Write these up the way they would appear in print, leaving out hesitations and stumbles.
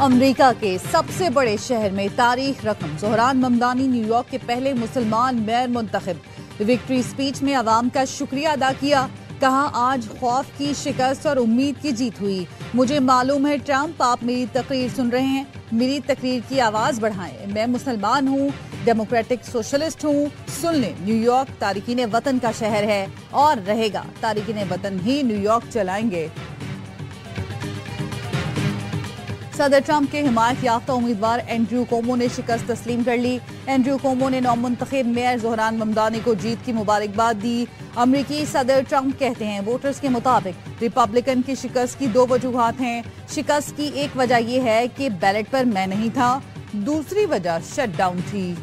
America के सबसे बड़े शहर में तारीख रकम ज़ोहरान ममदानी न्यूयॉर्क के पहले मुसलमान मेयर मुंतखब। विक्ट्री स्पीच में अवाम का शुक्रिया अदा किया। कहा, आज खौफ की शिकस्त और उम्मीद की जीत हुई। मुझे मालूम है ट्रंप, आप मेरी तकरीर सुन रहे हैं। मेरी तकरीर की आवाज़ बढ़ाएं। मैं मुसलमान हूँ, डेमोक्रेटिक सोशलिस्ट हूँ। सुन लें, न्यूयॉर्क तारिकीन वतन का शहर है और रहेगा। तारिकीन वतन ही न्यूयॉर्क चलाएंगे। सदर ट्रंप के हिमायत याफ्ता उम्मीदवार एंड्रयू कोमो ने शिकस्त तस्लीम कर ली। एंड्रयू कोमो ने नौमुंतखब मेयर ज़ोहरान ममदानी को जीत की मुबारकबाद दी। अमरीकी सदर ट्रंप कहते हैं, वोटर्स के मुताबिक रिपब्लिकन की शिकस्त की दो वजूहात हैं। शिकस्त की एक वजह यह है कि बैलेट पर मैं नहीं था, दूसरी वजह शटडाउन थी।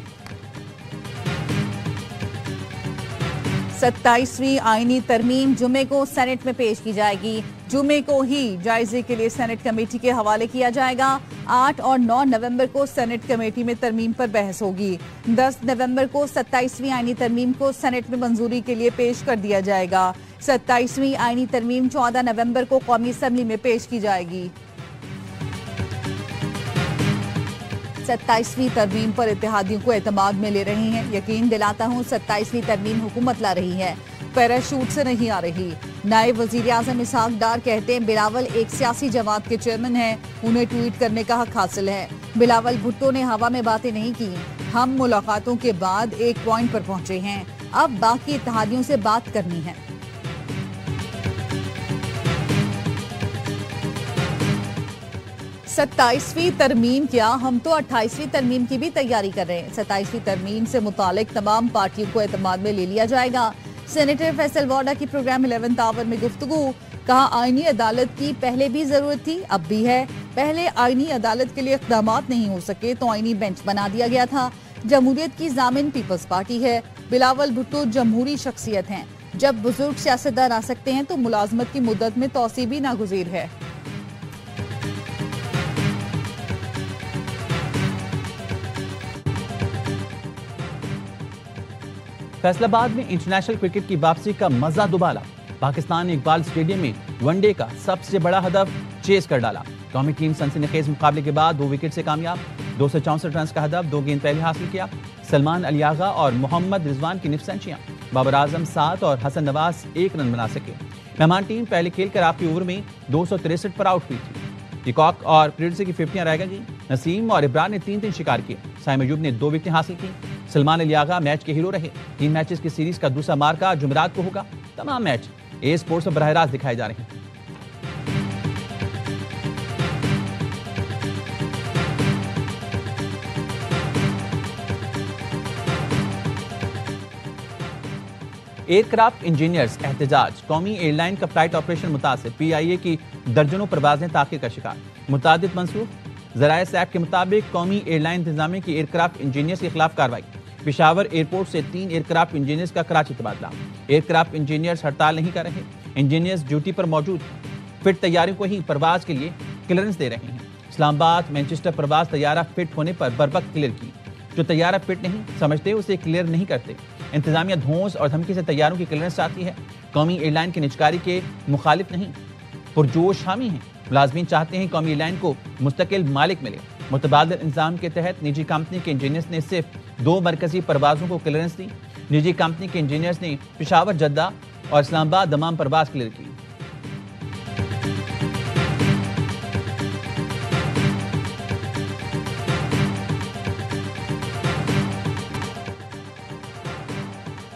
27वीं आईनी तरमीम जुमे को सेनेट में पेश की जाएगी। जुमे को ही जायजे के लिए सेनेट कमेटी के हवाले किया जाएगा। 8 और 9 नवंबर को सेनेट कमेटी में तरमीम पर बहस होगी। 10 नवंबर को 27वीं आईनी तरमीम को सेनेट में मंजूरी के लिए पेश कर दिया जाएगा। 27वीं आईनी तरमीम 14 नवंबर को कौमी असम्बली में पेश की जाएगी। 27वीं तरमीम पर इत्तेहादियों को एतमाद में ले रही हैं। यकीन दिलाता हूँ 27वीं तरमीम हुकूमत ला रही है, पैराशूट से नहीं आ रही। नायब वजीर आजम इसहाक डार कहते हैं, बिलावल एक सियासी जमात के चेयरमैन हैं, उन्हें ट्वीट करने का हक हासिल है। बिलावल भुट्टो ने हवा में बातें नहीं की। हम मुलाकातों के बाद एक पॉइंट पर पहुंचे हैं, अब बाकी इत्तेहादियों से बात करनी है। सत्ताईसवीं तरमीम क्या, हम तो 28वीं तरमीम की भी तैयारी कर रहे हैं। 27वीं तरमीम से मुतालिक तमाम पार्टियों को एतमाद में ले लिया जाएगा। सेनेटर फैसल वाडा की प्रोग्राम 11th आवर में गुफ्तगू। कहा, आईनी अदालत की पहले भी जरूरत थी, अब भी है। पहले आईनी अदालत के लिए इक़दामात नहीं हो सके तो आईनी बेंच बना दिया गया था। जमहूरियत की जामिन पीपल्स पार्टी है। बिलावल भुट्टो जमहूरी शख्सियत हैं। जब बुजुर्ग सियासतदान आ सकते हैं तो मुलाजमत की मुद्दत में तौसी भी नागुज़ीर है। फैसलाबाद में इंटरनेशनल क्रिकेट की वापसी का मजा दुबाला। पाकिस्तान ने इकबाल स्टेडियम में वनडे का सबसे बड़ा हदफ चेस कर डाला। कौमी टीम सनसनीखेज मुकाबले के बाद 2 विकेट से कामयाब। 264 रन का हदफ 2 गेंद पहले हासिल किया। सलमान अली आगा और मोहम्मद रिजवान की निफ सेंचुरियां। बाबर आजम 7 और हसन नवाज 1 रन बना सके। मेहमान टीम पहले खेलकर आखिरी ओवर में 263 पर आउट हुई थी। पिकॉक और प्रिडसे की 50 रह गई। नसीम और इब्रान ने 3-3 शिकार किए। साइम अयूब ने 2 विकेटें हासिल की। सलमान अली आगा मैच के हीरो रहे। 3 मैचेस की सीरीज का दूसरा मार्का जुमेरात को होगा। तमाम मैच ए स्पोर्ट्स पर बराह रास्त दिखाए जा रहे हैं। एयरक्राफ्ट इंजीनियर्स एहतजाज। कौमी एयरलाइन का फ्लाइट ऑपरेशन मुतासिर। PIA की दर्जनों परवाजें ताख़ीर का शिकार। मुतादिद मंसूख। ज़राए सैब के मुताबिक कौमी एयरलाइन इंतजामिया की एयरक्राफ्ट इंजीनियर्स के खिलाफ कार्रवाई। पेशावर एयरपोर्ट से 3 एयरक्राफ्ट इंजीनियर्स का कराची तबादला। एयरक्राफ्ट इंजीनियर्स हड़ताल नहीं कर रहे। इंजीनियर्स ड्यूटी पर मौजूद हैं। फिट तैयारियों को ही परवाज के लिए क्लियरेंस दे रहे हैं। इस्लामाबाद मैनचेस्टर परवाज तैयारा फिट होने पर बरवक्त क्लियर की। जो तैयारा फिट नहीं समझते उसे क्लियर नहीं करते। इंतजामिया धौंस और धमकी से तैयारों की क्लियरेंस चाहती है। कौमी एयरलाइन की निजकारी के मुखालिफ नहीं, पुरजोश हामी हैं। मुलाजमीन चाहते हैं कौमी एयरलाइन को मुस्तकिल मालिक मिले। मुतबादिल इंतजाम के तहत निजी कंपनी के इंजीनियर्स ने सिर्फ 2 मरकजी परवाजों को क्लियरेंस दी। निजी कंपनी के इंजीनियर्स ने पेशावर, जद्दा और इस्लामाबाद दमाम परवाज क्लियर की।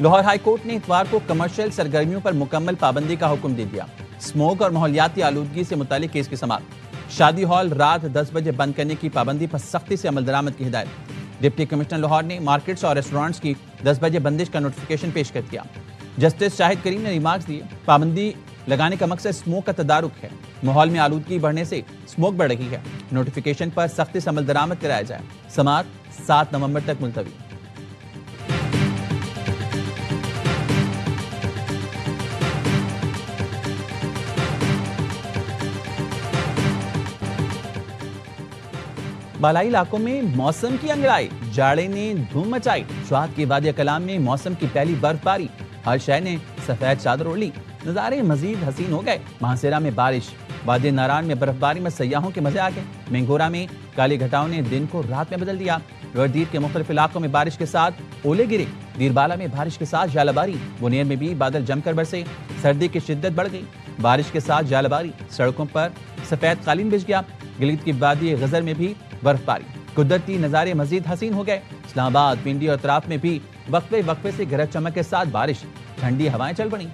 लाहौर हाई कोर्ट ने इतवार को कमर्शियल सरगर्मियों पर मुकम्मल पाबंदी का हुक्म दे दिया। स्मोक और माहौलियाती आलूदगी से मुतालिक केस की समाअत। शादी हॉल रात 10 बजे बंद करने की पाबंदी पर सख्ती से अमल दरामद की हिदायत। डिप्टी कमिश्नर लाहौर ने मार्केट्स और रेस्टोरेंट्स की 10 बजे बंदिश का नोटिफिकेशन पेश कर दिया। जस्टिस शाहिद करीम ने रिमार्क्स दिए, पाबंदी लगाने का मकसद स्मोक का तदारुक है। माहौल में आलूदगी बढ़ने से स्मोक बढ़ रही है। नोटिफिकेशन पर सख्ती से अमल दरामद कराया जाए। समाअत 7 नवंबर तक मुलतवी। बालाई इलाकों में मौसम की अंगड़ाई। जाड़े ने धूम मचाई। शुआत की वादिया कलाम में मौसम की पहली बर्फबारी। हर शहर ने सफेद चादर ओढ़ ली। नजारे मजीद हसीन हो गए। माहसेरा में बारिश वादी नारायण में बर्फबारी में सयाहों के मजे आ गए। मेंगोरा में काली घटाओं ने दिन को रात में बदल दिया। लोअरदीप के मुख्तलिफ इलाकों में बारिश के साथ ओले गिरे। दीरबाला में बारिश के साथ जालाबारी। बुनेर में भी बादल जमकर बरसे। सर्दी की शिद्दत बढ़ गई। बारिश के साथ जालाबारी। सड़कों पर सफेद कालीन बिछ गया। गिलगित की वादी गजर में भी बर्फबारी। कुदरती नजारे मजीद हसीन हो गए। इस्लामाबाद, पिंडी और तराफ में भी वक्फे वक्फे से गरज चमक के साथ बारिश। ठंडी हवाएं चल पड़ी।